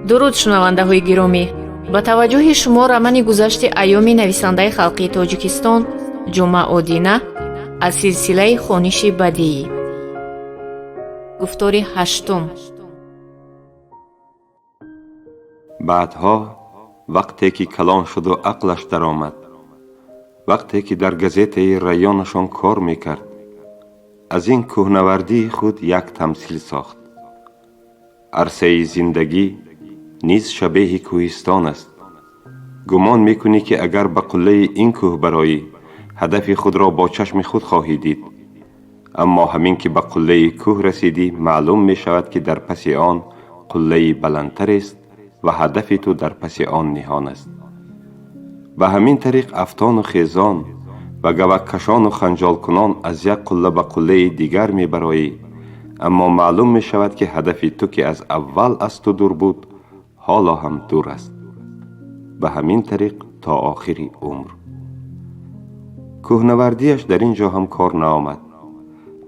дуруд шунавандаҳои гиромӣ, ба таваҷҷӯҳи шумо рамани гузашти айёми нависандаи халқии Тоҷикистон Ҷумъа Одина аз силсилаи хониши бадиӣ. гуфтори ҳаштум. баъдҳо вақте ки калон шуду ақлаш даромад, вақте ки дар газетаи районашон кор мекард, аз ин кӯҳнавардии худ як тамсил сохт. арсаи зиндагӣ низ шабеҳи кӯҳистон аст. гумон мекунӣ ки агар ба қуллаи ин кӯҳ бароӣ, ҳадафи худро бо чашми худ хоҳӣ дид. аммо ҳамин ки ба қуллаи кӯҳ расидӣ, маълум мешавад ки дар паси он қуллаи баландтарест ва ҳадафи ту дар паси он ниҳон аст. ба ҳамин тариқ афтону хезон ва гаваккашону ханҷолкунон аз як қулла ба қуллаи дигар мебароӣ, аммо маълум мешавад ки ҳадафи ту ки аз аввал аз ту дур буд, ҳоло ҳам дур аст. ба ҳамин тариқ то охири умр. кӯҳнавардиаш дар ин ҷо ҳам кор наомад.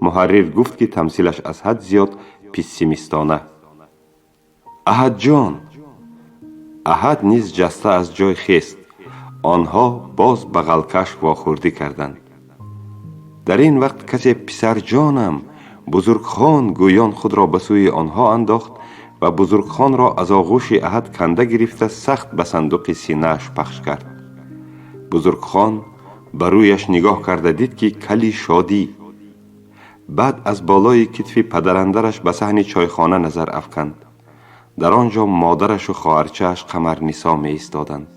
муҳаррир гуфт ки тамсилаш аз ҳад зиёд пессимистона. аҳадҷон! аҳад низ ҷаста аз ҷой хест. онҳо боз бағалкаш вохӯрдӣ карданд. дар ин вақт касе писарҷонам, бузургхон гӯён худро ба сӯи онҳо андохт ва бузургхонро аз оғӯши аҳад канда гирифта сахт ба сандуқи синааш пахш кард. бузургхон ба рӯяш нигоҳ карда дид ки кали шодӣ. баъд аз болои китфи падарандараш ба саҳни чойхона назар афканд. дар он ҷо модарашу хоҳарчааш Қамарнисо меистоданд.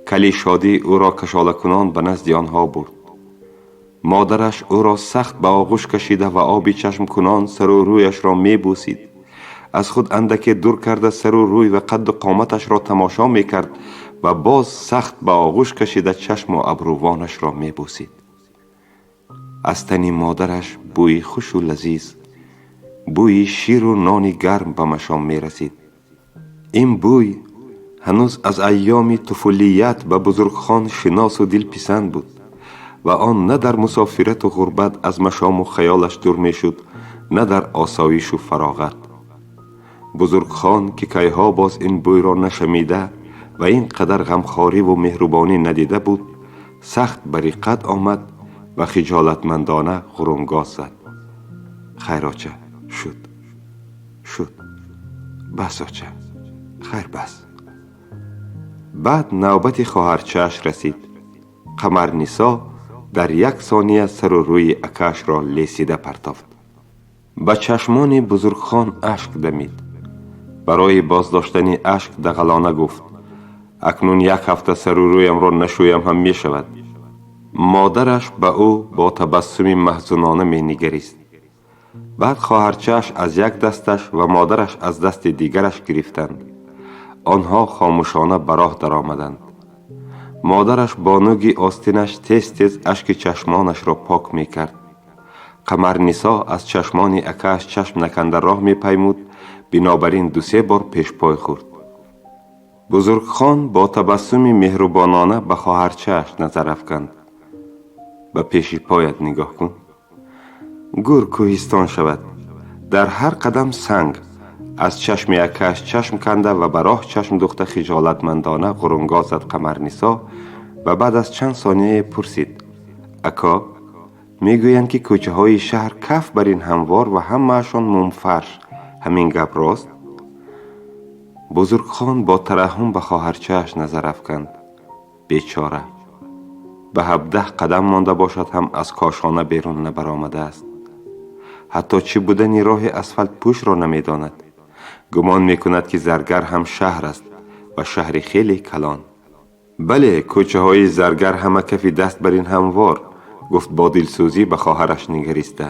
кали шодӣ ӯро кашолакунон ба назди онҳо бурд. модараш ӯро сахт ба оғӯш кашида ва оби чашм кунон сару рӯяшро мебусид. аз худ андаке дур карда сару рӯй ва қадду қоматашро тамошо мекард ва боз сахт ба оғӯш кашида чашму абрувонашро мебусид. аз тани модараш бӯи хушу лазиз, бӯи ширу нони гарм ба машом мерасид. ин бӯй ҳанӯз аз айёми туфулият ба бузургхон шиносу дилписанд буд ва он на дар мусофирату ғурбат аз машому хаёлаш дур мешуд, на дар осоишу фароғат. бузургхон ки кайҳо боз ин бӯйро нашамида ва ин қадар ғамхориву меҳрубонӣ надида буд, сахт ба риқат омад ва хиҷолатмандона ғурумгоз зад. хайроча, шуд. бас оча, хайр бас. баъд навбати хоҳарчааш расид. Қамарнисо дар як сония сару рӯи акаашро лесида партофт. ба чашмони бузургхон ашк дамид. барои боздоштани ашк дағалона гуфт: акнун як ҳафта сару рӯямро нашӯям ҳам мешавад. модараш ба ӯ бо табассуми маҳзунона менигарист. баъд хоҳарчааш аз як дасташ ва модараш аз дасти дигараш гирифтанд. онҳо хомӯшона ба роҳ даромаданд. модараш бо нӯги остинаш тез тез ашки чашмонашро пок мекард. Қамарнисо аз чашмони акааш чашм наканда роҳ мепаймуд, бинобар ин дусе бор пешпой хӯрд. бузургхон бо табассуми меҳрубонона ба хоҳарчааш назар афканд. ба пеши поят нигоҳ кун. гур кӯҳистон шавад. дар ҳар қадам санг. аз чашми акааш чашм канда ва ба роҳ чашм духта хиҷолатмандона ғурумгоз зад Қамарнисо ва баъд аз чанд сонияе пурсид: ако, мегӯянд ки кӯчаҳои шаҳр каф бар ин ҳамвор ва ҳамаашон мумфарш. ҳамин гап рост? бузургхон бо тараҳҳум ба хоҳарчааш назар афканд. бечора, ба 17 қадам монда бошад ҳам аз кошона берун набаромадааст. ҳатто чӣ будани роҳи асфалтпӯшро намедонад. гумон мекунад ки заргар ҳам шаҳр аст ва шаҳри хеле калон. бале, кӯчаҳои заргар ҳама кафи даст бар ин ҳамвор, гуфт бо дилсӯзӣ ба хоҳараш нигариста.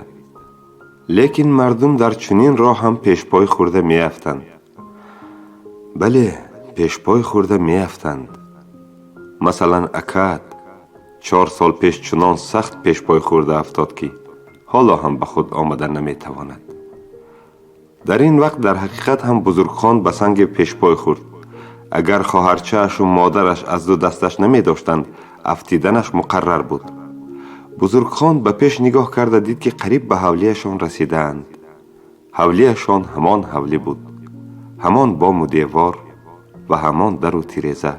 лекин мардум дар чунин роҳ ҳам пешпой хӯрда меафтанд. бале, пешпой хӯрда меафтанд. масалан, акаат 4 сол пеш чунон сахт пешпой хӯрда афтод ки ҳоло ҳам ба худ омада наметавонад. дар ин вақт дар ҳақиқат ҳам бузургхон ба санги пешпой хӯрд. агар хоҳарчаашу модараш аз ду дасташ намедоштанд, афтиданаш муқаррар буд. бузургхон ба пеш нигоҳ карда дид ки қариб ба ҳавлияшон расидаанд. ҳавлияшон ҳамон ҳавлӣ буд. همان بام و دیوار و همان در و تیرزه.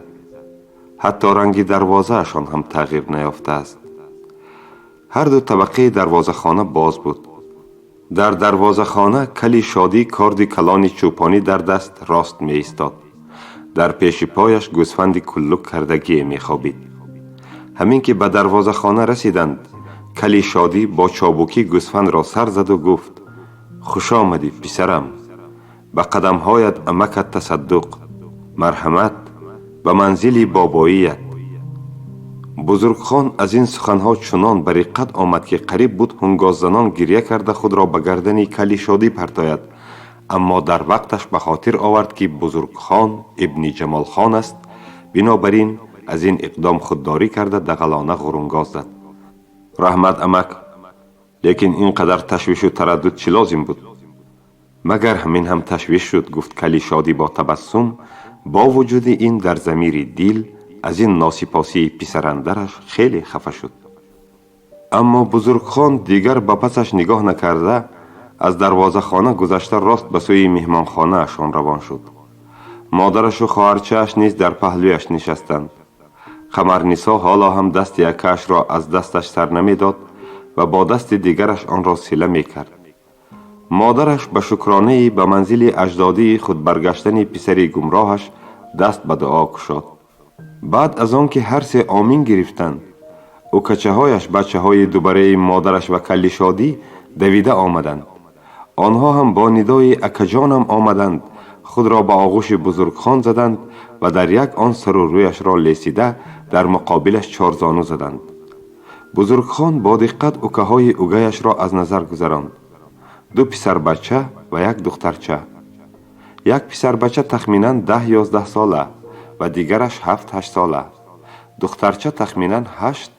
حتی رنگ دروازه اشان هم تغییر نیافته است. هر دو طبقه دروازه خانه باز بود. در دروازه خانه کلی شادی کارد کلانی چوپانی در دست راست می ایستاد. در پیش پایش گوسفند کلوک کردگی می خوابید. همین که به دروازه خانه رسیدند، کلی شادی با چابوکی گوسفند را سر زد و گفت: خوش آمدی پسرم، به قدمهایت امکت تصدق، مرحمت، به منزل باباییت. بزرگ خان از این سخنها چنان بریقت آمد که قریب بود هنگاز زنان گریه کرده خود را به گردن کلی شادی پرتاید، اما در وقتش به خاطر آورد که بزرگ خان ابن جمال خان است. بنابراین از این اقدام خودداری کرده دغلانه غرونگاز زد: رحمت امک، لیکن اینقدر تشویش و تردد چه لازم بود؟ مگر همین هم تشویش شد؟ گفت کلی شادی با تبسم. با وجود این در ضمیر دیل از این ناسپاسی پسراندرش خیلی خفه شد. اما بزرگ خان دیگر به پسش نگاه نکرده از دروازه خانه گذشته راست به سوی مهمان خانه اشان روان شد. مادرش و خواهرچه‌اش نیز در پهلویش نشستند. قمرنسا حالا هم دست یکش را از دستش سر نمی داد و با دست دیگرش آن را سیله می کرد. مادرش به شکرانه به منزل اجدادی خود برگشتن پسری گمراهش دست به دعا کشاد. بعد از آن که هر سه آمین گرفتند، او کچه هایش بچه های دوباره مادرش و کلی شادی دویده آمدند. آنها هم با ندای اکجانم آمدند، خود را به آغوش بزرگ خان زدند و در یک آن سر و رویش را لیسیده در مقابلش چارزانو زدند. بزرگ خان با دقت اوکه های اوگهش را از نظر گذراند. 2 پسر بچه و 1 دخترچه. یک پسر بچه تخمیناً 10-11 ساله و دیگرش 7-8 ساله. دخترچه تخمیناً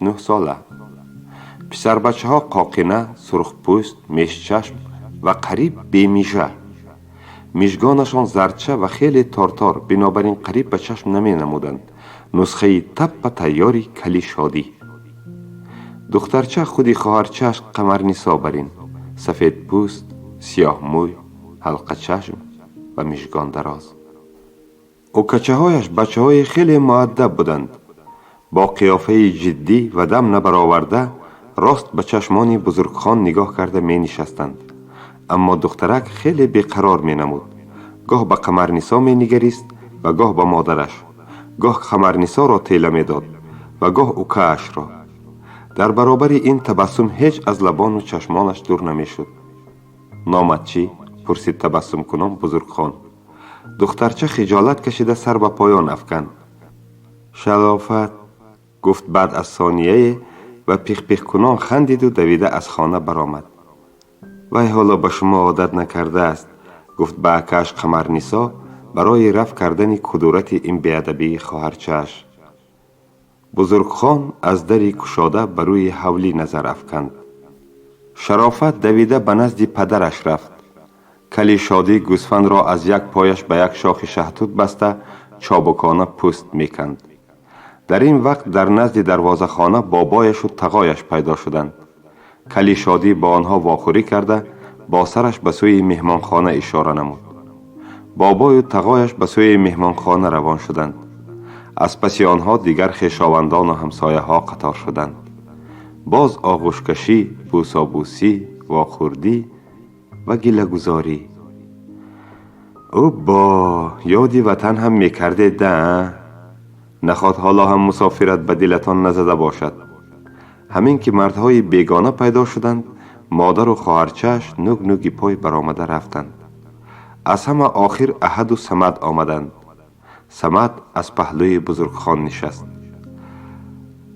8-9 ساله. پسر بچه ها قاقینه، سرخ پوست، میش چشم و قریب بیمیشه. میشگانشان زردچه و خیلی تارتار، بنابراین قریب به چشم نمی نمودند. نسخه تپ تیاری کلی شادی. دخترچه خودی خواهرچه‌اش قمرنسا برین، سفید پوست، سیاه موی، حلقه چشم و میشگان دراز. او کچه هایش بچه های خیلی مؤدب بودند. با قیافه جدی و دم نبرآورده راست به چشمان بزرگ خان نگاه کرده می نشستند. اما دخترک خیلی بیقرار می نمود. گاه به قمرنسا می نگریست و گاه به مادرش. گاه قمرنسا را تیله می داد و گاه اوکه‌اش را. در برابر این تبسم هیچ از لبان و چشمانش دور نمی شد. نامت چی؟ پرسید تبسم کنان بزرگ خان. دخترچه خجالت کشیده سر به پایان افکند. شلافت، گفت بعد از ثانیه و پیخ پیخ کنان خندید و دویده از خانه برآمد. وای حالا به شما عادت نکرده است، گفت به اکه‌اش قمرنسا برای رفع کردن کدورت این بیادبی خواهرچه‌اش. بزرگ خان از دری کشاده بر روی حولی نظر افکند. شرافت دویده به نزد پدرش رفت. کلی شادی گوسفند را از یک پایش به یک شاخ شهتوت بسته چابکانه پوست میکند. در این وقت در نزد دروازه خانه بابایش و تقایش پیدا شدند. کلی شادی با آنها واخوری کرده با سرش به سوی مهمان خانه اشاره نمود. بابای و تقایش به سوی مهمان خانه روان شدند. از پس آنها دیگر خویشاوندان و همسایه ها قطار شدند. باز آغوش کشی، بوسابوسی، واخوردی و گله گذاری. او با یادی وطن هم میکرده ده؟ نخواد حالا هم مسافرت به دلتان نزده باشد. همین که مردهای بیگانه پیدا شدند، مادر و خواهرچه‌اش نوگ نوگی پای برآمده رفتند. از همه آخر احد و صمد آمدند. صمد از پهلوی بزرگ خان نشست.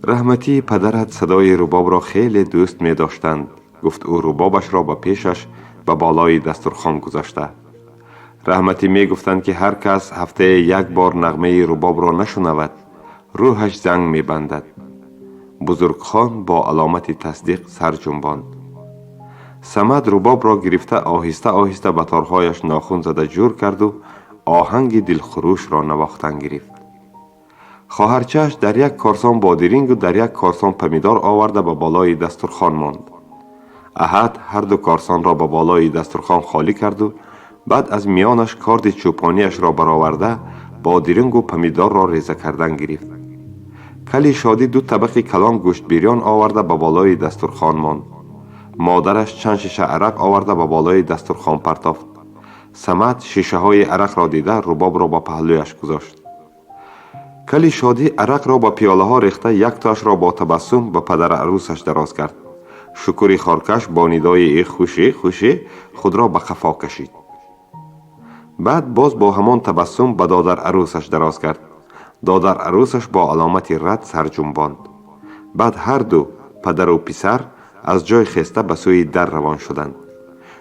رحمتی پدرت صدای رباب را خیلی دوست می داشتند، گفت او ربابش را به پیشش به بالای دسترخوان گذاشته. رحمتی می گفتند که هر کس هفته 1 بار نغمه رباب را نشنود روحش زنگ می بندد. بزرگ خان با علامت تصدیق سر جنباند. صمد رباب را گرفته آهسته آهسته به تارهایش ناخن زده جور کرد و آهنگ دلخروش را نواختن گرفت. خواهرچه‌اش در یک کارسان بادرینگ و در یک کارسان پمیدار آورده به بالای دسترخوان ماند. احد هر دو کارسان را به بالای دسترخوان خالی کرد و بعد از میانش کارد چوپانیش را برآورده با درنگ و پمیدار را ریزه کردن گرفت. کلی شادی دو طبق کلان گوشت بریان آورده به بالای دسترخوان ماند. مادرش چند شیشه عرق آورده به بالای دسترخوان پرتافت. صمد شیشه های عرق را دیده رباب را به پهلویش گذاشت. کلی شادی عرق را به پیاله ها ریخته یک تاش را با تبسم به پدر عروسش دراز کرد. شکری خارکش با ندای خوشی خوشی خود را به قفا کشید. بعد باز با همان تبسم به دادر عروسش دراز کرد. دادر عروسش با علامت رد سر جنباند. بعد هر دو پدر و پسر از جای خسته به سوی در روان شدند.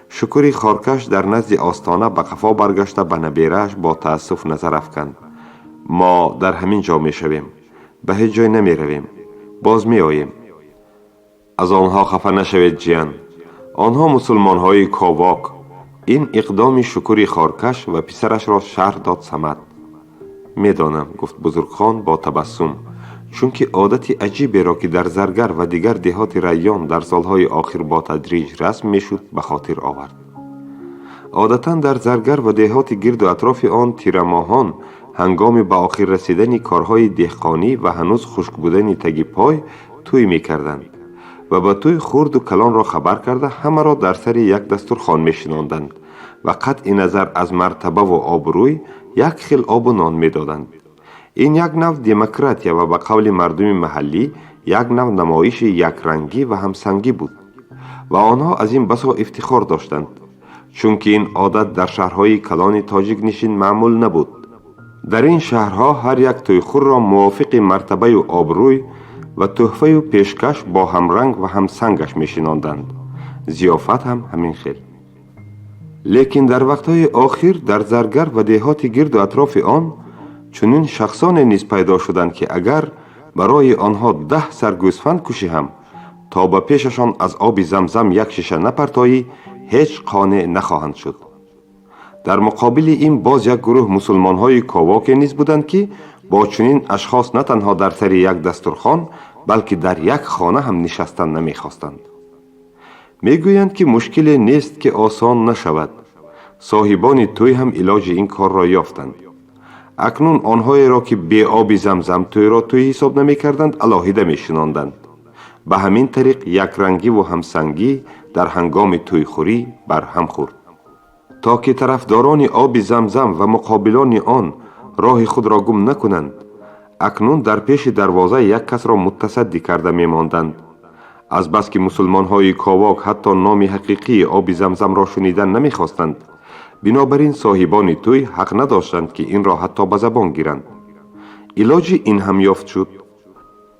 شکری خارکش در نزد آستانه به قفا برگشته به نبیره‌اش با تأسف نظر افکند. ما در همین جا می شویم، به هیچ جای نمی رویم، باز می آییم. از آنها خفه نشوید جیان، آنها مسلمان های کاواک. این اقدام شکری خارکش و پسرش را شرح داد صمد. می دانم، گفت بزرگخان با تبسم، چون که عادت عجیبی را که در زرگر و دیگر دهات ریان در سالهای آخر با تدریج رسم می شد به خاطر آورد. عادتاً در زرگر و دهات گرد و اطراف آن تیرماهان هنگام به آخر رسیدن کارهای دهقانی و هنوز خشک بودن تگی پای توی می کردند و با توی خرد و کلان را خبر کرده همه را در سر یک دسترخوان می شناندند و قطع نظر از مرتبه و آبروی یک خل آب و نان می دادند. این یک نوع دموکراتیا و به قول مردم محلی یک نوع نمایش یک رنگی و همسنگی بود و آنها از این بسا افتخار داشتند، چون که این عادت در شهرهای کلان تاجیک نشین معمول نبود. در این شهرها هر یک تویخور را موافق مرتبه و آبروی و تحفه و پیشکش با همرنگ و همسنگش می شناندند. ضیافت هم همین خیل. لیکن در وقتهای آخر در زرگر و دهات گرد و اطراف آن چنین شخصان نیز پیدا شدند که اگر برای آنها 10 سر گوسفند کشی هم تا به پیششان از آب زمزم یک شیشه نپرتایی هیچ قانع نخواهند شد. در مقابل این باز یک گروه مسلمان های کاواک نیز بودند که با چنین اشخاص نه تنها در سر یک دسترخوان بلکه در یک خانه هم نشستن نمیخواستند. میگویند که مشکل نیست که آسان نشود. صاحبان توی هم علاج این کار را یافتند. اکنون آنهایی را که بی آب زمزم توی را توی حساب نمی کردند علاهیده می شناندند. به همین طریق یک رنگی و همسنگی در هنگام توی خوری بر هم خورد. تا که طرفداران آب زمزم و مقابلان آن راه خود را گم نکنند، اکنون در پیش دروازه یک کس را متصدی کرده می ماندند. از بس که مسلمان های کاواک حتی نام حقیقی آب زمزم را شنیدن نمی خواستند، بنابراین صاحبان توی حق نداشتند که این را حتی به زبان گیرند. علاج این هم یافت شد.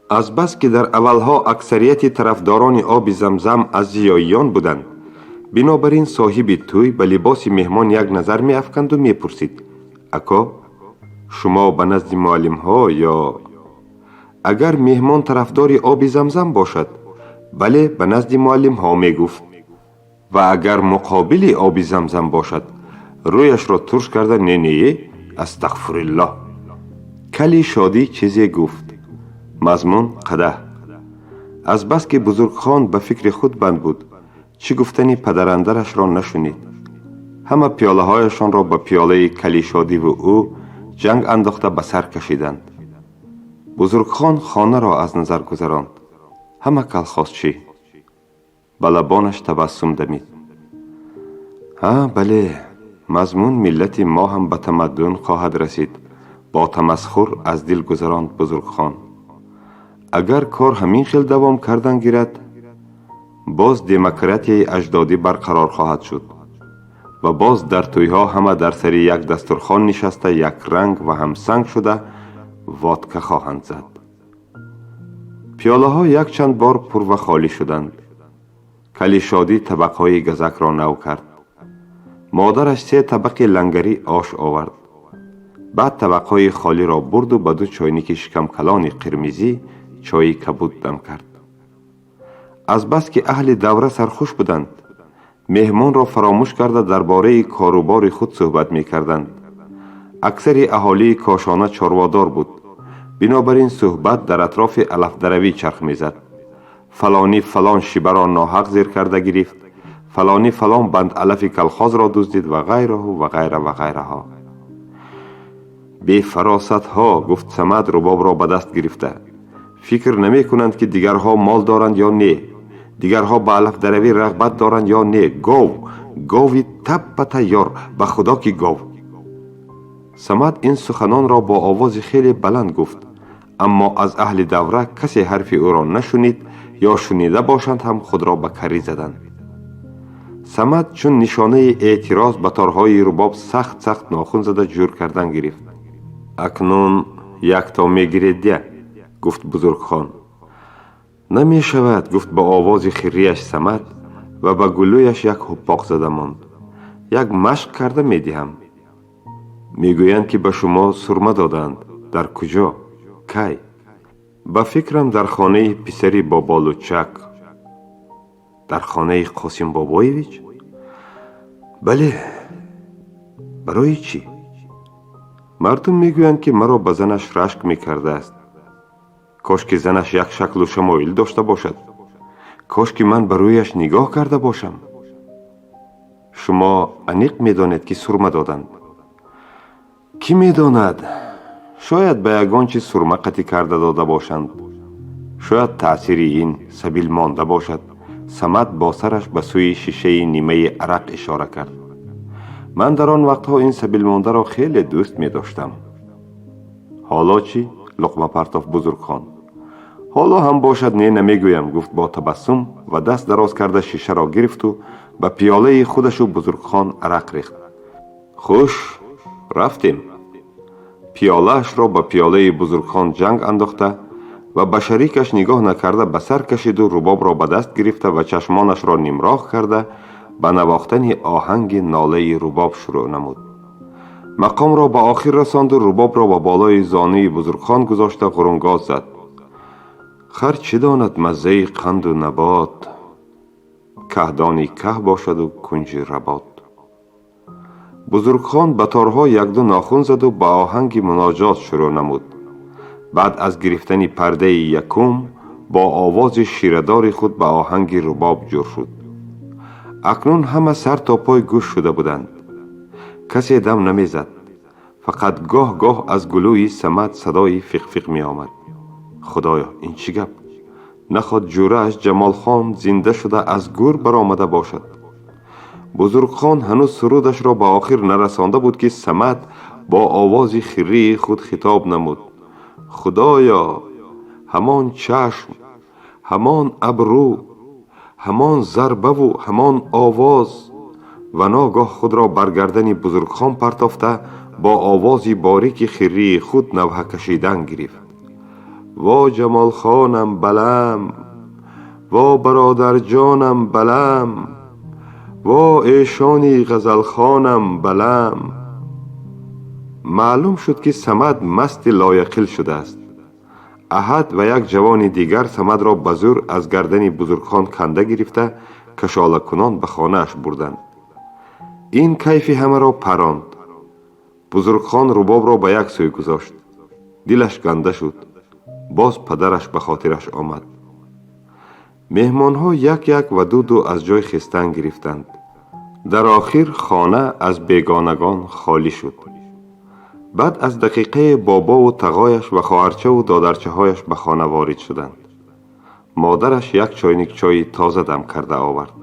از بس که در اولها اکثریت طرفداران آب زمزم از زیاییان بودند، بنابراین صاحب توی به لباس مهمان یک نظر می افکند و می پرسید: اکا شما به نزد معلم ها یا؟ اگر مهمان طرفدار آب زمزم باشد، بله به نزد معلم ها می گفت، و اگر مقابل آب زمزم باشد رویش را ترش کرده نه استغفر الله. کلی شادی چیزی گفت، مضمون قدح. از بس که بزرگخان به فکر خود بند بود، چی گفتنی پدراندرش را نشنید. همه پیاله هایشان را به پیاله کلی شادی و او جنگ انداخته به سر کشیدند. بزرگخان خانه را از نظر گذراند. همه کلخاسچی. به لبانش تبسم دمید. بله، مضمون ملت ما هم به تمدن خواهد رسید. با تمسخر از دل گذراند بزرگخان. اگر کار همین خیل دوام کردن گیرد، باز دموکراسی اجدادی برقرار خواهد شد و باز در تویها همه در سر یک دسترخوان نشسته یک رنگ و همسنگ شده وادکه خواهند زد. پیاله ها یک چند بار پر و خالی شدند. کلی شادی طبقهای گزک را نو کرد. مادرش 3 طبق لنگری آش آورد. بعد طبقهای خالی را برد و به 2 چاینک شکم کلان قرمزی چای کبود دم کرد. از بس که اهل دوره سرخوش بودند، مهمان را فراموش کرده درباره کاروبار خود صحبت می کردند. اکثر اهالی کاشانه چاروادار بود، بنابراین صحبت در اطراف علف دروی چرخ می زد. فلانی فلان شیبه را ناحق زیر کرده گرفت، فلانی فلان بند علف کلخاز را دزدید و غیره و غیره و غیره ها. بی فراست ها، گفت صمد رباب را به دست گرفته. فکر نمی کنند که دیگرها مال دارند یا نه، دیگرها به علف دروی رغبت دارند یا نه. گاوی تپ تیار، به خدا که گاو. صمد این سخنان را با آواز خیلی بلند گفت، اما از اهل دوره کسی حرف او را نشنید یا شنیده باشند هم خود را به کری زدند. صمد چون نشانه اعتراض به تارهای رباب سخت ناخن زده جور کردن گرفت. اکنون یک تا میگیرید، گفت بزرگ خان. نمی شود، گفت با آواز خیریش صمد و به گلویش یک حپاق زده ماند. یک مشق کرده می دهم. میگویند که به شما سرمه دادند. در کجا؟ کی؟ به فکرم در خانه پسری با بالوچک. در خانه قاسم بابایویچ؟ بله. برای چی؟ مردم میگویند که مرا به زنش رشک میکرده است. کاش که زنش یک شکل و شمایل داشته باشد. کاش که من برویش نگاه کرده باشم. شما انیق میدانید که سرمه دادند. کی میداند؟ شاید به یگان چیز سرمه قطع کرده داده باشند. شاید تأثیر این سبیل مانده باشد. صمد با سرش به سوی شیشه نیمه عرق اشاره کرد. من در آن وقتها این سبیل مانده را خیلی دوست می داشتم. حالا چی؟ لقمه پرتاف بزرگ خان. حالا هم باشد نه نمیگویم، گفت با تبسم و دست دراز کرده شیشه را گرفت و به پیاله خودش و بزرگ خان عرق ریخت. خوش رفتیم. پیالهش را به پیاله بزرگ خان جنگ انداخته و به شریکش نگاه نکرده به سر کشید و رباب را به دست گرفته و چشمانش را نیمراخ کرده به نواختن آهنگ ناله رباب شروع نمود. مقام را به آخر رساند و رباب را به بالای زانوی بزرگ خان گذاشته غرنگاز زد. خر چه داند مزه قند و نبات، کهدانی که باشد و کنج رباط. بزرگ خان به تارها یک دو ناخن زد و به آهنگ مناجات شروع نمود. بعد از گرفتن پرده یکم با آواز شیردار خود به آهنگ رباب جور شد. اکنون همه سر تا پای گوش شده بودند. کسی دم نمی زد. فقط گاه گاه از گلوی صمد صدای فیق می آمد. خدایا این چی گپ؟ نخواد جورهش جمال خان زنده شده از گور برآمده باشد. بزرگ خان هنوز سرودش را به آخر نرسانده بود که صمد با آواز خیری خود خطاب نمود. خدایا همان چشم، همان ابرو، همان ضربه و همان آواز. و ناگاه خود را برگردن بزرگ خان پرتافته با آوازی باریک خیری خود نوحه کشیدن گرفت. وا جمال خانم بلم، وا برادر جانم بلم، وا ایشانی غزل خانم بلم. معلوم شد که صمد مست لایقل شده است. احد و یک جوان دیگر صمد را به زور از گردن بزرگ خان کنده گرفته کشاله کنان به خانه اش بردند. این کیف همه را پراند. بزرگ خان رباب را به یک سوی گذاشت. دلش گنده شد. باز پدرش به خاطرش آمد. مهمان ها یک یک و دو از جای خستن گرفتند. در آخر خانه از بیگانگان خالی شد. بعد از دقیقه بابا و تقایش و خواهرچه و دادرچه هایش به خانه وارد شدند. مادرش یک چایnik چای تازه دم کرده آورد.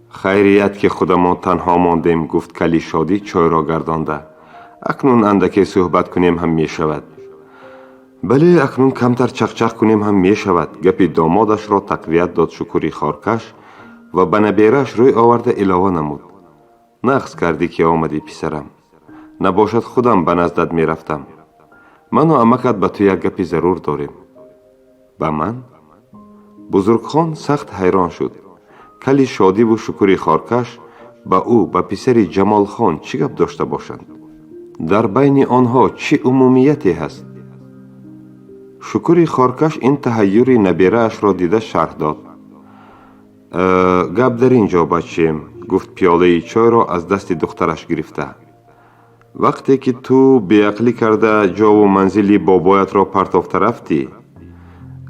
خیریت که خودمان تنها ماندیم، گفت کلی شادی چای را گردانده. اکنون اندکی صحبت کنیم هم می شود. بله اکنون کمتر چقچق کنیم هم می شود. گپی دامادش را تقویت داد شکری خارکش و به نبیرش روی آورده علاوه نمود. نقص کردی که آمدی پسرم. نباشد خودم به نزدت می رفتم. من و عمکت به تو یک گپی ضرور داریم. به من؟ بزرگ خان سخت حیران شد. کلی شادی و شکری خارکش به او به پسر جمال خان چی گپ داشته باشند؟ در بین آنها چی عمومیتی هست؟ شکری خارکش این تحیر نبیره اش را دیده شرح داد. گپ در اینجا بچیم، گفت پیاله چای را از دست دخترش گرفته. وقتی که تو بیعقلی کرده جا و منزلی بابایت را پرتافته رفتی،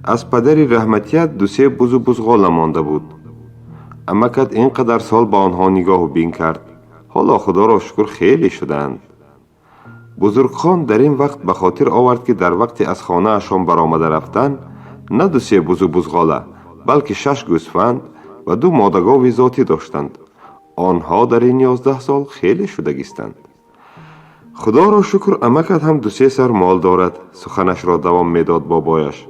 از پدر رحمتیت دو سه بز و بزغال مانده بود. امکت اینقدر سال با آنها نگاه و بین کرد. حالا خدا را شکر خیلی شدند. بزرگ خان در این وقت به خاطر آورد که در وقت از خانه اشان برآمده رفتن نه 2-3 بز و بزغاله بلکه 6 گوسفند و 2 مادگاو ذاتی داشتند. آنها در این 11 سال خیلی شدگیستند. خدا را شکر امکت هم 2-3 سر مال دارد. سخنش را دوام میداد بابایش.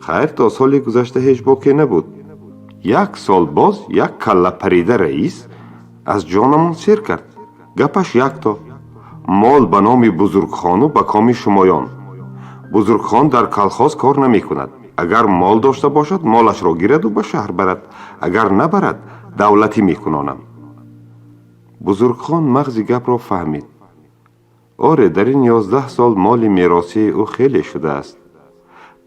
خیر تا سالی گذشته هیچ باکی نبود. 1 سال باز 1 کله پریده رئیس از جانمون سیر کرد. گپش 1 تا مال به نام بزرگ خانو به کام شمایان. بزرگ خان در کلخاز کار نمی کند. اگر مال داشته باشد مالش را گیرد و به شهر برد. اگر نبرد دولتی می کنانم. بزرگ خان مغز گپ را فهمید. آره در این 11 سال مال میراثی او خیلی شده است.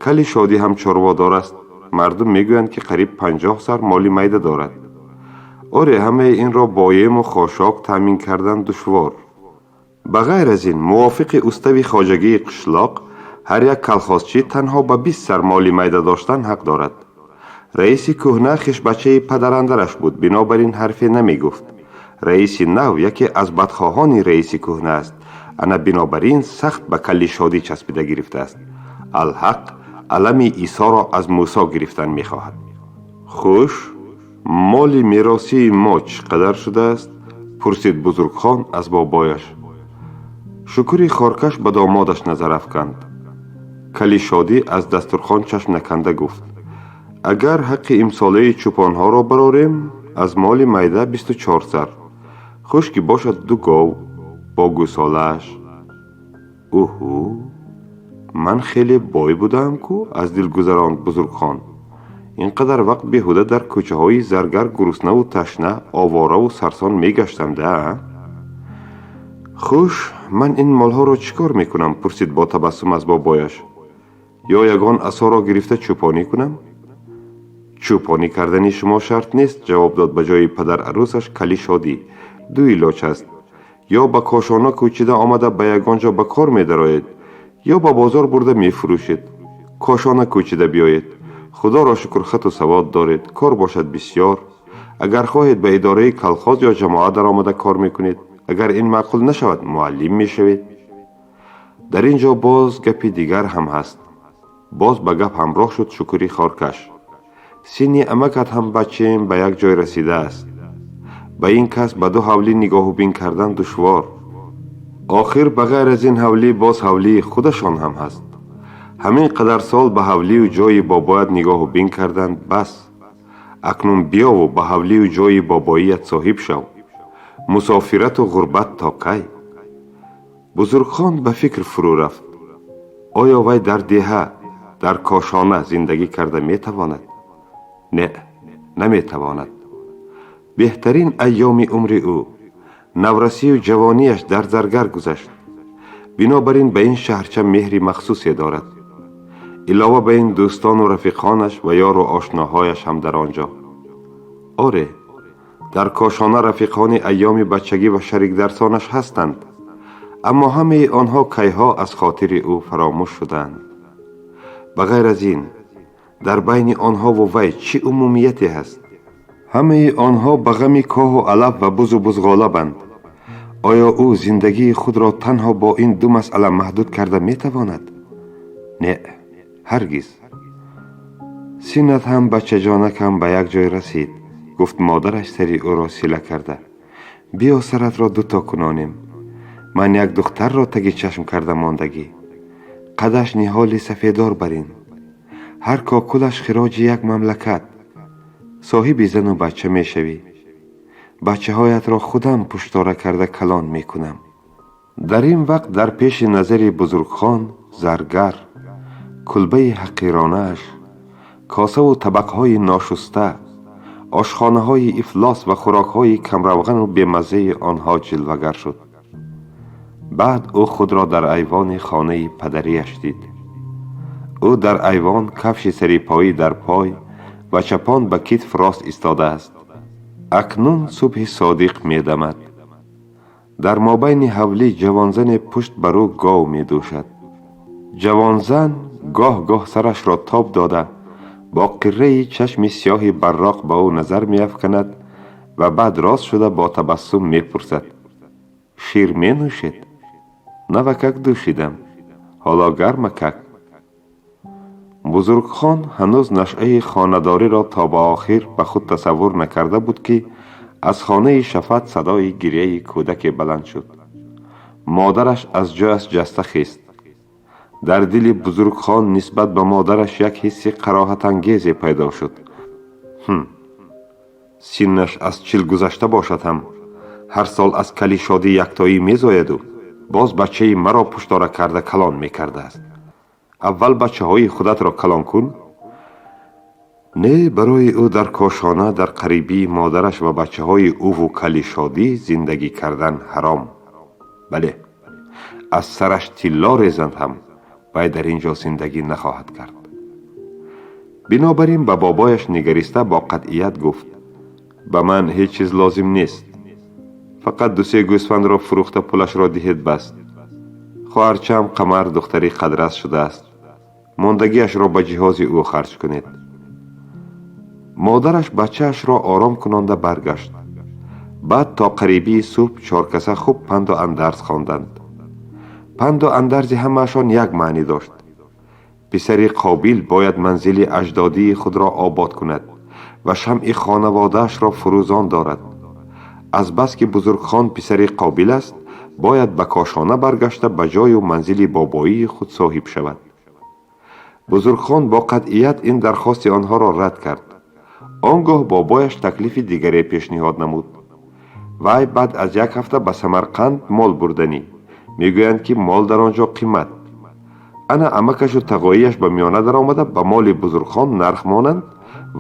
کلی شادی هم چروادار است. مردم میگویند که قریب 50 سر مالی میده دارد. آره همه این را با یم و خاشاک تامین کردن دشوار. بغیر از این موافق استوی خواجگی قشلاق هر یک کلخازچی تنها به 20 سر مالی میده داشتن حق دارد. رئیس کهنه خش بچه پدراندرش بود. بنابراین حرفی نمی گفت. رئیس نو یکی از بدخواهان رئیس کهنه است. انا بنابراین سخت به کلی شادی چسبیده گرفته است. الحق علم عیسی را از موسی گرفتن می خواهد. خوش مال میراثی ما چقدر شده است؟ پرسید بزرگ خان از بابایش. شکری خارکش به دامادش نظر افکند. کلی شادی از دسترخوان چشم نکنده گفت اگر حق امساله چوپانها را براریم از مال میده 24 سر. خوش که باشد 2 گاو با گوساله‌اش. اوهو من خیلی بای بودم کو از دل گذراند بزرگ خان. اینقدر وقت بیهوده در کوچه های زرگر گرسنه و تشنه آواره و سرسان میگشتم ده. خوش من این مالها را چیکار میکنم؟ پرسید با تبسم از بابایش. یا یگان عصا را گرفته چوپانی کنم؟ چوپانی کردنی شما شرط نیست، جواب داد به جای پدر عروسش کلی شادی. 2 علاج است. یا به کاشانه کوچیده آمده به یگان جا به کار میدرآید یا به بازار برده میفروشید. کاشانه کوچیده بیایید. خدا را شکر خط و سواد دارید. کار باشد بسیار. اگر خواهید به اداره کلخاز یا جماعت در آمده کار میکنید. اگر این معقول نشود معلم میشوید. در اینجا باز گپی دیگر هم هست. باز به گپ همراه شد شکری خارکش. سینی امکت هم بچیم به یک جای رسیده است. به این کس به 2 حولی نگاه و بین کردن دشوار. آخر بغیر از این حولی باز حولی خودشان هم هست. همین قدر سال به حولی و جای بابایت نگاه و بین کردن بس. اکنون بیا و به حولی و جای باباییت صاحب شو. مسافرت و غربت تا کی؟ بزرگ خان به فکر فرو رفت. آیا وی در دهه در کاشانه زندگی کرده می تواند؟ نه نمی تواند. بهترین ایام عمر او نورسی و جوانیش در زرگر گذشت. بنابراین به این شهرچه مهری مخصوصی دارد. علاوه به این دوستان و رفیقانش و یار و آشناهایش هم در آنجا. آره در کاشانه رفیقان ایام بچگی و شریک درسانش هستند. اما همه آنها کیها از خاطر او فراموش شدند. بغیر از این در بین آنها و وی چه عمومیتی هست؟ همه آنها به غم کاه و علف و بز و بزغالبند. آیا او زندگی خود را تنها با این 2 مسئله محدود کرده می تواند؟ نه هرگز. سینت هم بچه جانک هم به یک جای رسید. گفت مادرش سری او را سیله کرده. بیا سرت را 2 تا کنانیم. من یک دختر را تگی چشم کرده ماندگی. قدش نهال سفیدار برین. هر کاکلش خراج یک مملکت. صاحب زن و بچه می شوی. بچه هایت را خودم پشتاره کرده کلان می کنم. در این وقت در پیش نظر بزرگ خان زرگر کلبه حقیرانش، کاسه و طبقهای ناشسته، آشخانه های افلاس و خوراک های کمروغن و بیمزه آنها جلوگر شد. بعد او خود را در ایوان خانه پدریش دید. او در ایوان کفش سری پایی در پای و چپان به کتف راست ایستاده است. اکنون صبح صادق می دمد. در مابین حولی جوانزن پشت بر او گاو می دوشد. جوانزن گاه گاه سرش را تاب داده با قره چشم سیاه براق به او نظر می افکند و بعد راست شده با تبسم میپرسد: شیر می نوشید؟ نوکک دوشیدم، حالا گرم کک. بزرگ خان هنوز نشعه خانداری را تا به آخر به خود تصور نکرده بود که از خانه شفت صدای گریه کودک بلند شد. مادرش از جایش جسته خیست. در دل بزرگ خان نسبت به مادرش یک حس قراحت انگیزی پیدا شد. سینش از 40 گذشته باشد هم هر سال از کلی شادی یکتایی میزاید و باز بچه مرا پشتاره کرده کلان میکرده است. اول بچه های خودت را کلان کن. نه، برای او در کاشانه در قریبی مادرش و بچه های او و کلی شادی زندگی کردن حرام. بله، از سرش طلا ریزند هم باید در اینجا زندگی نخواهد کرد. بنابراین به بابایش نگریسته با قطعیت گفت: به من هیچ چیز لازم نیست، فقط 2-3 گوسفند را فروخته پولش را دهید بس. خواهرچم قمر دختری قدرت شده است، ماندگیش را به جهاز او خرج کنید. مادرش بچهش را آرام کننده برگشت. بعد تا قریبی صبح 4 کسه خوب پند و اندرز خواندند. پند و اندرز همه‌شان یک معنی داشت: پسر قابیل باید منزل اجدادی خود را آباد کند و شمع خانواده‌اش را فروزان دارد. از بس که بزرگ خان پسر قابیل است، باید به کاشانه برگشته به جای و منزل بابایی خود صاحب شود. بزرگ خان با قطعیت این درخواست آنها را رد کرد. آنگاه بابایش تکلیف دیگری پیشنهاد نمود. وی بعد از 1 هفته به سمرقند مال بردنی. میگویند که مال در آنجا قیمت. انا امکش و تقاییش به میانه در آمده به مال بزرگ خان نرخ مانند.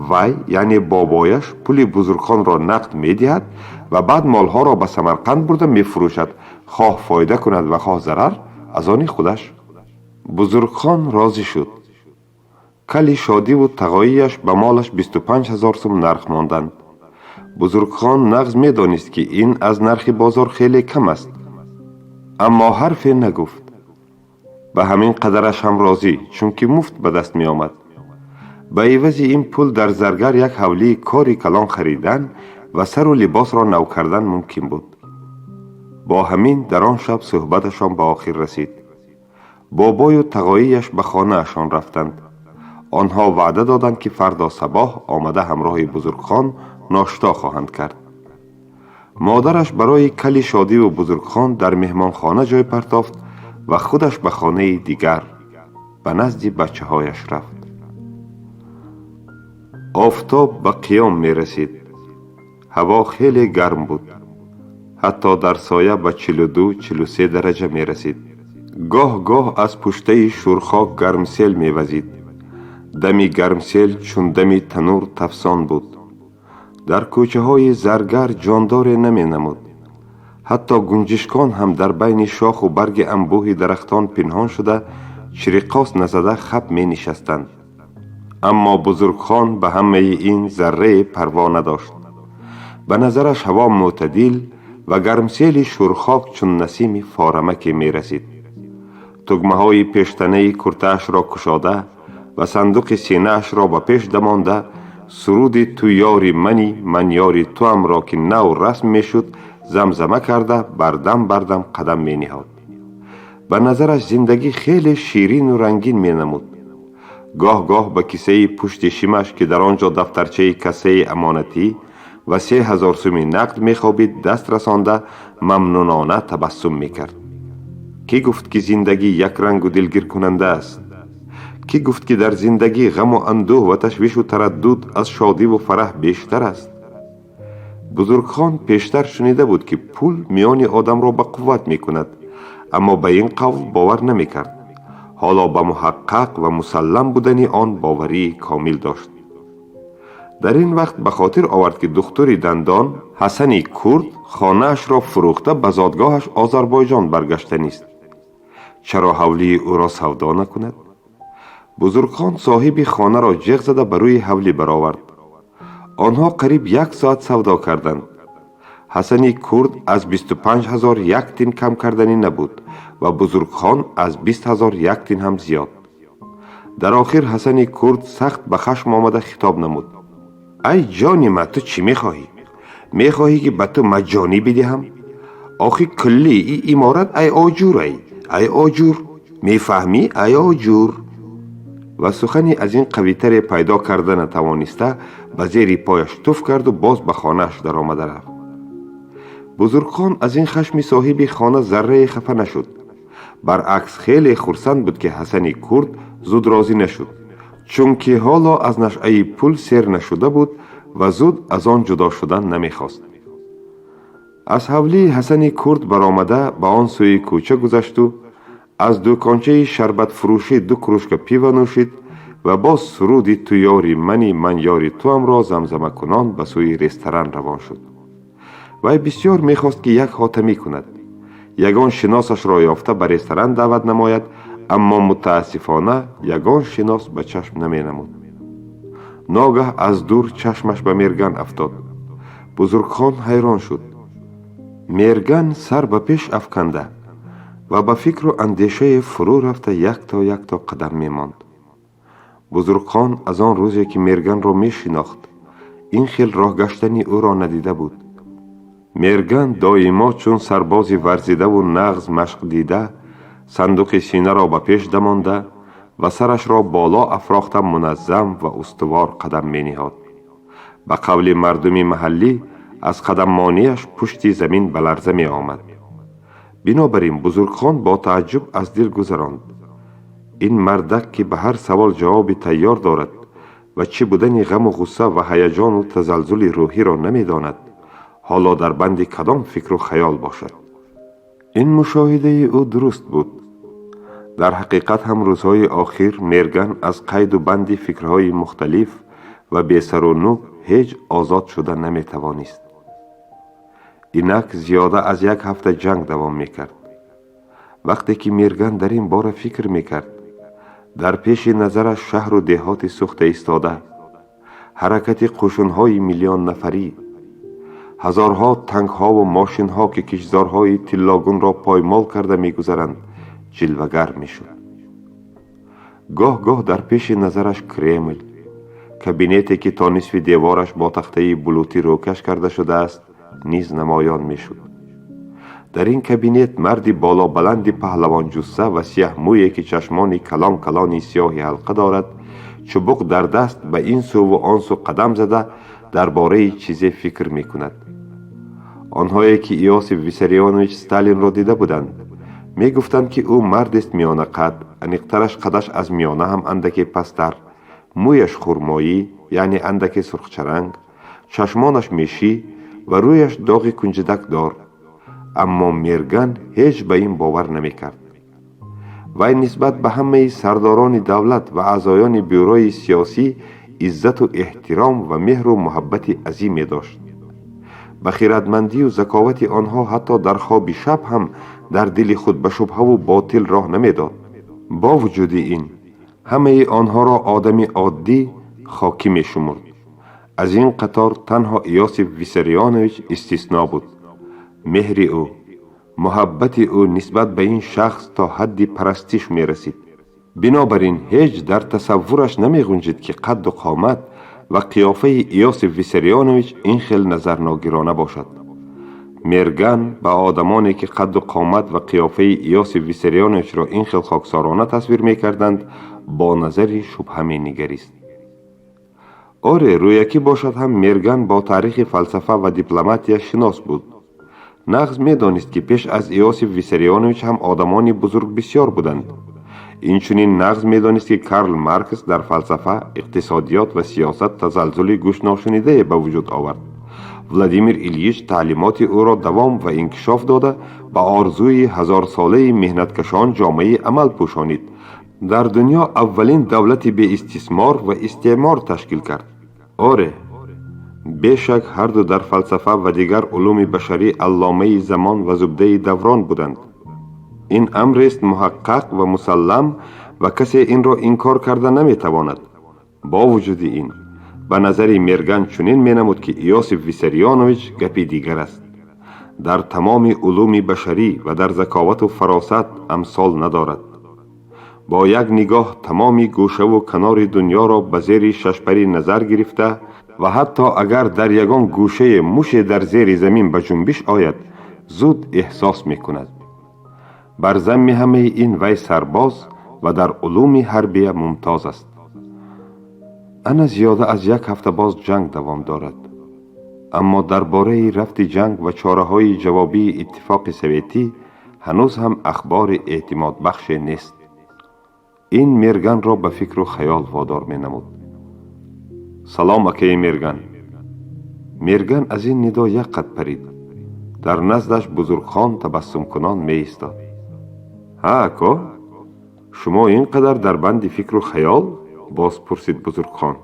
وی یعنی بابایش پول بزرگ خان را نقد میدهد و بعد مالها را به سمرقند برده میفروشد، خواه فایده کند و خواه ضرر از آن خودش. بزرگ خان راضی شد. کلی شادی و تقاییش به مالش 25,000 سوم نرخ ماندند. بزرگ خان نغز میدانست که این از نرخ بازار خیلی کم است، اما حرفی نگفت. به همین قدرش هم راضی، چون که مفت به دست می آمد. به عوض این پول در زرگر 1 حولی کاری کلان خریدن و سر و لباس را نو کردن ممکن بود. با همین در آن شب صحبتشان به آخر رسید. بابای و تقاییش به خانه اشان رفتند. آنها وعده دادند که فردا صباح آمده همراه بزرگ خان ناشتا خواهند کرد. مادرش برای کلی شادی و بزرگ خان در مهمان خانه جای پرتافت و خودش به خانه دیگر به نزد بچه هایش رفت. آفتاب به قیام می رسید. هوا خیلی گرم بود. حتی در سایه به 42-43 درجه می رسید. گاه گاه از پشته شورخاک گرمسیل می وزید. دمی گرمسیل چون دمی تنور تفسان بود. در کوچه های زرگر جاندار نمی نمود. حتی گنجشکان هم در بین شاخ و برگ انبوه درختان پنهان شده چریقاس نزده خب می نشستند. اما بزرگ خان به همه این ذره پروا نداشت. به نظرش هوا معتدل و گرمسیل شورخاک چون نسیم فارمک می رسید. تگمه های پیشتنه کرتهش را کشاده و صندوق سینه اش را به پیش دمانده سرود تو یاری منی من یاری تو هم را که نو رسم می شد زمزمه کرده بردم بردم قدم می نهاد. به نظرش زندگی خیلی شیرین و رنگین می نمود. گاه گاه به کیسه پشت شیمش که در آنجا دفترچه کسه امانتی و 3,000 سوم نقد می خوابید دست رسانده ممنونانه تبسم می کرد. کی گفت که زندگی یک رنگ و دلگیر کننده است؟ کی گفت که در زندگی غم و اندوه و تشویش و تردد از شادی و فرح بیشتر است؟ بزرگ خان پیشتر شنیده بود که پول میان آدم را به قوت می کند، اما به این قول باور نمی کرد. حالا به محقق و مسلم بودن آن باوری کامل داشت. در این وقت به خاطر آورد که دکتر دندان حسن کرد خانه‌اش را فروخته به زادگاهش آذربایجان برگشته نیست. چرا حولی او را سودا نکند؟ بزرگ خان صاحب خانه را جیغ زده بر روی حولی برآورد. آنها قریب 1 ساعت سودا کردند. حسن کرد از 25,000 1 تن کم کردنی نبود و بزرگ خان از 20,000 1 تن هم زیاد. در آخر حسن کرد سخت به خشم آمده خطاب نمود. ای جان من، تو چی میخواهی؟ میخواهی که به تو مجانی بدهم؟ آخی کلی ای امارت ای آجور ای آجور، میفهمی ای آجور؟ و سخنی از این قویتر پیدا کرده نتوانسته به زیر پایش توف کرد و باز به خانهش در آمده رفت. بزرگخان از این خشم صاحب خانه ذره خفه نشد، برعکس خیلی خرسند بود که حسن کرد زود راضی نشد، چون که حالا از نشعه پول سیر نشده بود و زود از آن جدا شدن نمیخواست. از حولی حسن کرد برآمده به آن سوی کوچه گذشت و از دکانچه شربت فروشی 2 کرشک پیو نوشید و باز سرودی تو یاری منی من یاری تو هم را زمزمه کنان به سوی رستوران روان شد. وی بسیار میخواست که یک حاتمی کند، یگان شناسش را یافته به رستوران دعوت نماید، اما متاسفانه یگان شناس به چشم نمی نمود. ناگه از دور چشمش به میرگن افتاد. بزرگخان حیران شد. میرگن سر به پیش افکنده و به فکر و اندیشه فرو رفته یک تا قدم می ماند. بزرگخان از آن روزی که میرگن را می شناخت این خیل راه گشتنی او را ندیده بود. میرگن دائما چون سربازی ورزیده و نغز مشق دیده صندوق سینه را به پیش دمانده و سرش را بالا افراخته منظم و استوار قدم می نهاد. به قول مردم محلی از قدمانیش پشت زمین به لرزه می آمد. بنابراین بزرگخان با تعجب از دل گذراند. این مردک که به هر سوال جواب تیار دارد و چه بودن غم و غصه و هیجان و تزلزل روحی را نمی داند، حالا در بند کدام فکر و خیال باشد. این مشاهده او درست بود. در حقیقت هم روزهای آخر میرگن از قید و بند فکرهای مختلف و بی سر و نو هیچ آزاد شده نمی توانست. اینک زیاده از 1 هفته جنگ دوام می کرد. وقتی که میرگن در این باره فکر می کرد، در پیش نظرش شهر و دهات سوخته ایستاده، حرکت قشونهای میلیون نفری، هزارها تانک‌ها و ماشین‌ها که کشتزارهای تلاگون را پایمال کرده می‌گذرند جلوه‌گر می‌شد. گاه در پیش نظرش کرمل، کابینتی که تا نصف دیوارش با تخته بلوطی روکش کرده شده است نیز نمایان می‌شد. در این کابینت مردی بالا بلند پهلوان جثه و سیاه مویی که چشمان کلان سیاهی حلقه دارد چوبک در دست به این سو و آن سو قدم زده درباره چیزی فکر می‌کند. آنهایی که ایوسیف ویساریونویچ استالین را دیده بودند میگفتند که او مرد است میانه قد، انیقترش قدش از میانه هم اندکی پستر، مویش خرمایی یعنی اندکی سرخچرنگ، چشمانش میشی و رویش داغ کنجدک دار. اما میرگن هیچ به این باور نمیکرد. وی نسبت به همه سرداران دولت و اعضایان بیوروی سیاسی عزت و احترام و مهر و محبت عظیمی داشت. به خیرتمندی و ذکاوت آنها حتی در خواب شب هم در دل خود به شبهه و باطل راه نمیداد. با وجود این همه آنها را آدمی عادی خاکی می شمرد. از این قطار تنها ایوسیف ویساریونویچ استثنا بود. مهر او، محبت او نسبت به این شخص تا حدی پرستش می رسید. بنابراین هیچ در تصورش نمی گنجید که قد و قامت و قیافه ایوسیف ویساریونویچ این خیل نظرناگیرانه باشد. میرگن به آدمانی که قد و قامت و قیافه ایوسیف ویساریونویچ را این خیل خاکسارانه تصویر می کردند با نظری شبهه می نگریست. آره رویکی باشد هم میرگن با تاریخ فلسفه و دیپلماتیا شناس بود. نغز می دانست که پیش از ایوسیف ویساریونویچ هم آدمانی بزرگ بسیار بودند. اینچنین نغز می دانست که کارل مارکس در فلسفه، اقتصادیات و سیاست تزلزل گوش ناشنیده به وجود آورد. ولادیمیر ایلیچ تعلیمات او را دوام و انکشاف داده به آرزوی 1000 ساله مهنتکشان جامعه عمل پوشانید. در دنیا اولین دولتی به استثمار و استعمار تشکیل کرد. آره بیشک هر دو در فلسفه و دیگر علوم بشری علامه زمان و زبده دوران بودند. این امر است محقق و مسلم و کسی این را انکار کرده نمیتواند. با وجود این به نظر میرگن چنین مینمود که ایوسیف ویساریونویچ گپی دیگر است. در تمام علوم بشری و در ذکاوت و فراست امثال ندارد. با یک نگاه تمامی گوشه و کنار دنیا را به زیر ششپری نظر گرفته و حتی اگر در یگان گوشه موش در زیر زمین به جنبش آید زود احساس می کند. بر ضمن همه این وی سرباز و در علوم حربیه ممتاز است. انا زیاده از 1 هفته باز جنگ دوام دارد. اما درباره رفت جنگ و چاره‌های جوابی اتفاق سوویتی هنوز هم اخبار اعتماد بخش نیست. این میرگن را به فکر و خیال وادار می نمود. سلام اکی میرگن. میرگن از این ندا یک قد پرید. در نزدش بزرگخان تبسم کنان می ایستاد. ها اکا، شما اینقدر در بند فکر و خیال؟ باز پرسید بزرگخان.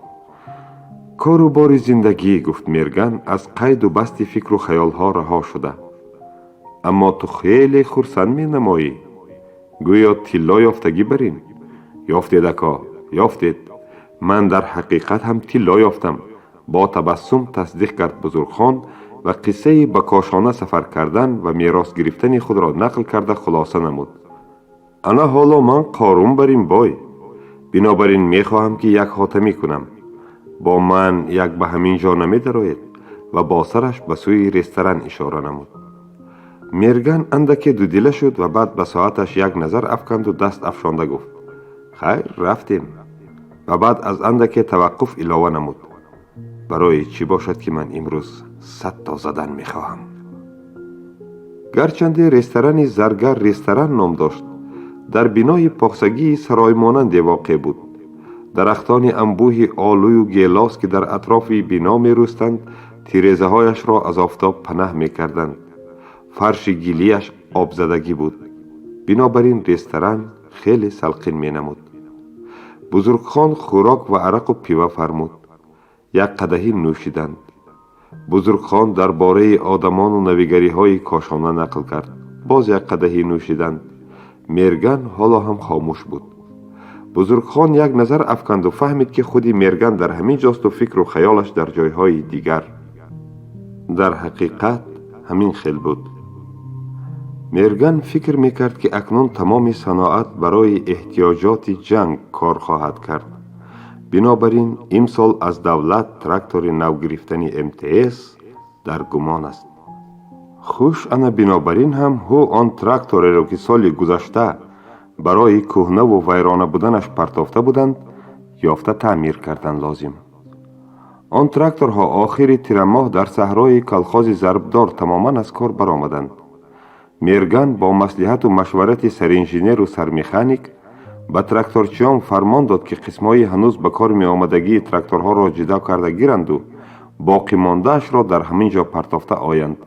کار و بار زندگی، گفت میرگن، از قید و بست فکر و خیال ها رها شده. اما تو خیلی خرسند می نمایی. گویا طلا یافتگی برین. یافتید اکا، یافتید. من در حقیقت هم طلا یافتم. با تبسم تصدیق کرد بزرگخان و قصه به کاشانه سفر کردن و میراث گرفتن خود را نقل کرده خلاصه نمود. انا حالا من قارون بریم بای. بنابراین می خواهم که یک حاتمی کنم. با من یک به همین جا نمی درآید و با سرش به سوی رستوران اشاره نمود. میرگن اندکی دودیله شد و بعد به ساعتش یک نظر افکند و دست افشانده گفت خیر رفتیم. و بعد از اندکی توقف علاوه نمود برای چی باشد که من امروز 100 تا زدن می خواهم. گرچنده رستوران زرگر رستوران نام داشت، در بینای پاخسگی سرای مانند واقع بود. درختان انبوه آلوی و گیلاس که در اطراف بنا می رستند تیرزه هایش را از آفتاب پناه می کردند. فرش گیلیش آب زدگی بود. بنابراین رستوران خیلی سلقین می نمود. بزرگخان خوراک و عرق و پیوه فرمود. یک قدحی نوشیدند. بزرگخان درباره آدمان و نویگری های کاشانه نقل کرد. باز یک قدحی نوشیدند. میرگن حالا هم خاموش بود. بزرگخان یک نظر افکند و فهمید که خودی میرگن در همین جاست و فکر و خیالش در جایهای دیگر. در حقیقت همین خیل بود. میرگن فکر میکرد که اکنون تمام صناعت برای احتیاجات جنگ کار خواهد کرد. بنابراین امسال از دولت تراکتور نو گرفتنی MTS در گمان است. خوش انا بنابراین هم هو آن تراکتور را که سال گذشته برای کهنه و ویرانه بودنش پرتافته بودند یافته تعمیر کردن لازم. آن تراکتورها آخر تیر ماه در صحرای کلخاز ضربدار تماما از کار برآمدند. میرگن با مصلحت و مشورت سرانژینر و سرمکانیک به تراکتورچیان فرمان داد که قسمای هنوز به کار می آمدگی تراکتورها را جدا کرده گیرند و باقی ماندهش را در همین جا پرتافته آیند،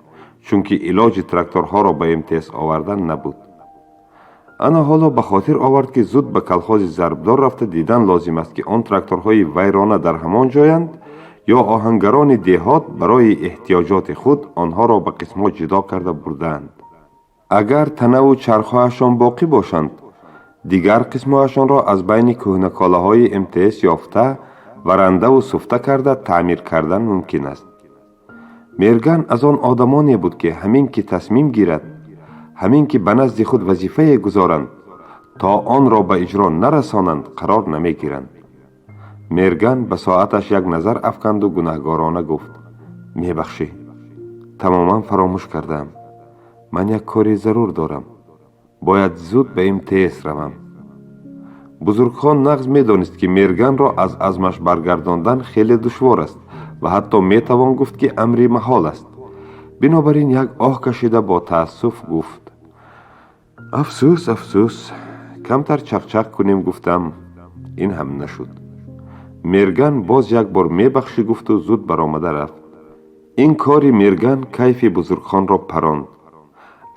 چون که علاج تراکتورها را به MTS آوردن نبود. انا حالا به خاطر آورد که زود به کلخاز ضربدار رفته دیدن لازم است که آن تراکتورهای ویرانه در همان جایند یا آهنگران دهات برای احتیاجات خود آنها را به قسمها جدا کرده بردند. اگر تنه و چرخهایشان باقی باشند دیگر قسمهایشان را از بین کهنه کالاهای MTS یافته ورنده و سفته کرده تعمیر کردن ممکن است. میرگن از آن آدمانی بود که همین که تصمیم گیرد، همین که به نزد خود وظیفه گذارند تا آن را به اجرا نرسانند قرار نمی گیرند. میرگن به ساعتش یک نظر افکند و گناهکارانه گفت میبخشی، تماما فراموش کردم. من یک کاری ضرور دارم. باید زود به MTS روم. بزرگخان نغز می دانست که میرگن را از عزمش برگرداندن خیلی دشوار است و حتی می توان گفت که امری محال است. بنابراین یک آه کشیده با تأسف گفت افسوس افسوس، کمتر چقچق کنیم گفتم. این هم نشد. میرگن باز یک بار میبخشی گفت و زود برآمده رفت. این کاری میرگن کیف بزرگخان را پراند.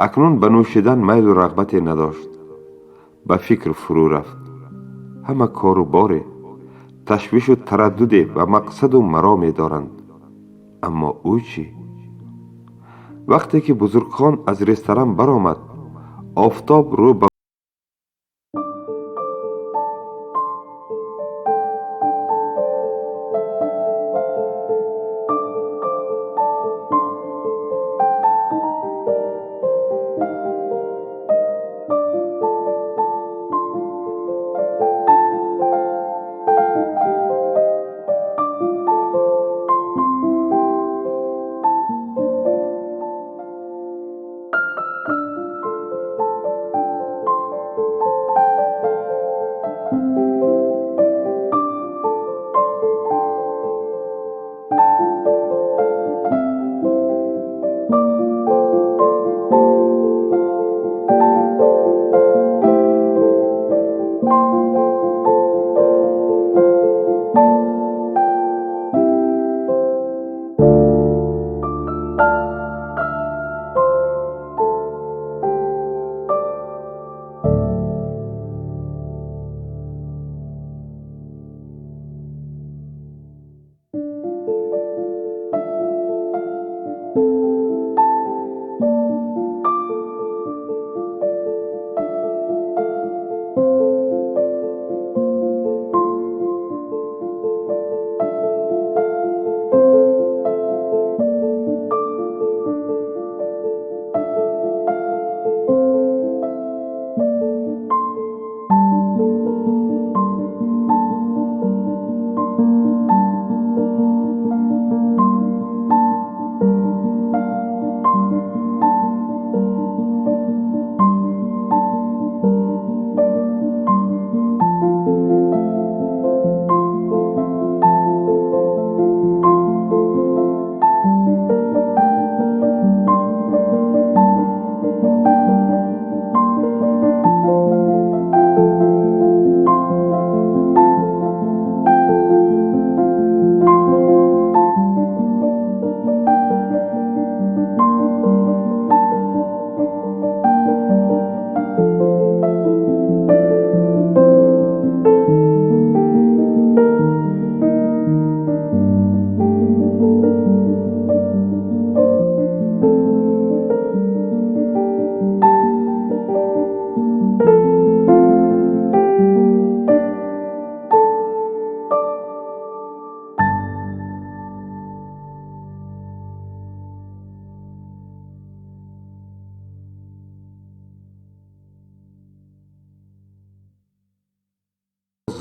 اکنون به نوشیدن میل و رغبتی نداشت. به فکر فرو رفت. همه کار و باره، تشویش و ترددی و مقصد و مرامی دارند. اما او چی؟ وقتی که بزرگخان از رستوران برآمد آفتاب رو به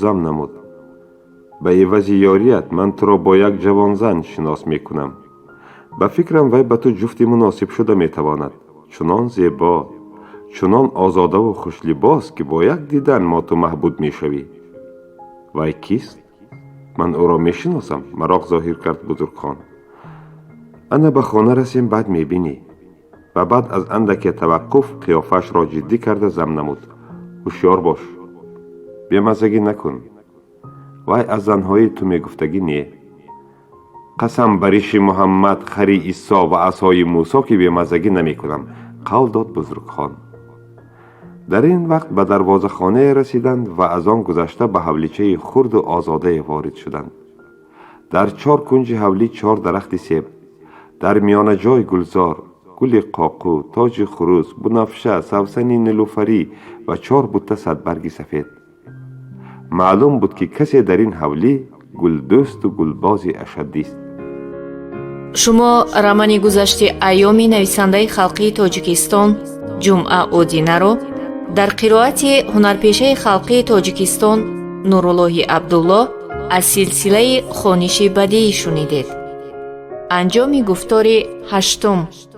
зам намуд. ба ивази ёрият ман туро бо як ҷавонзан шинос мекунам. ба фикрам вай ба ту ҷуфти муносиб шуда метавонад. чунон зебо, чунон озодаву хушлибос ки бо як дидан мо ту маҳбуб мешавӣ. вай кист? ман ӯро мешиносам, мароғ зоҳир кард бузургхон. ана ба хона расем, баъд мебинӣ. ва баъд аз андаке таваққуф қиёфаашро ҷиддӣ карда зам намуд. ҳушёр бош, бемазагӣ накун. вай аз занҳои ту мегуфтагӣ не. қасам ба риши муҳаммад, хари исо ва асои мусо ки бемазагӣ намекунам, қавл дод бузургхон. дар ин вақт ба дарвозахонае расиданд ва аз он гузашта ба ҳавличаи хурду озодае ворид шуданд. дар чор кунҷи ҳавлӣ чор дарахти себ, дар миёнаҷой гулзор, гули қоқӯ, тоҷи хурус, бунафша, савсани нилуфарӣ ва чор бутта садбарги сафед. маълум буд ки касе дар ин ҳавлӣ гулдӯсту гулбози ашаддист. шумо романи гузашти айёми нависандаи халқии тоҷикистон ҷумъа одинаро дар қироати ҳунарпешаи халқии тоҷикистон нуруллоҳи абдулло аз силсилаи хониши бадиӣ шунидед. анҷоми гуфтори 8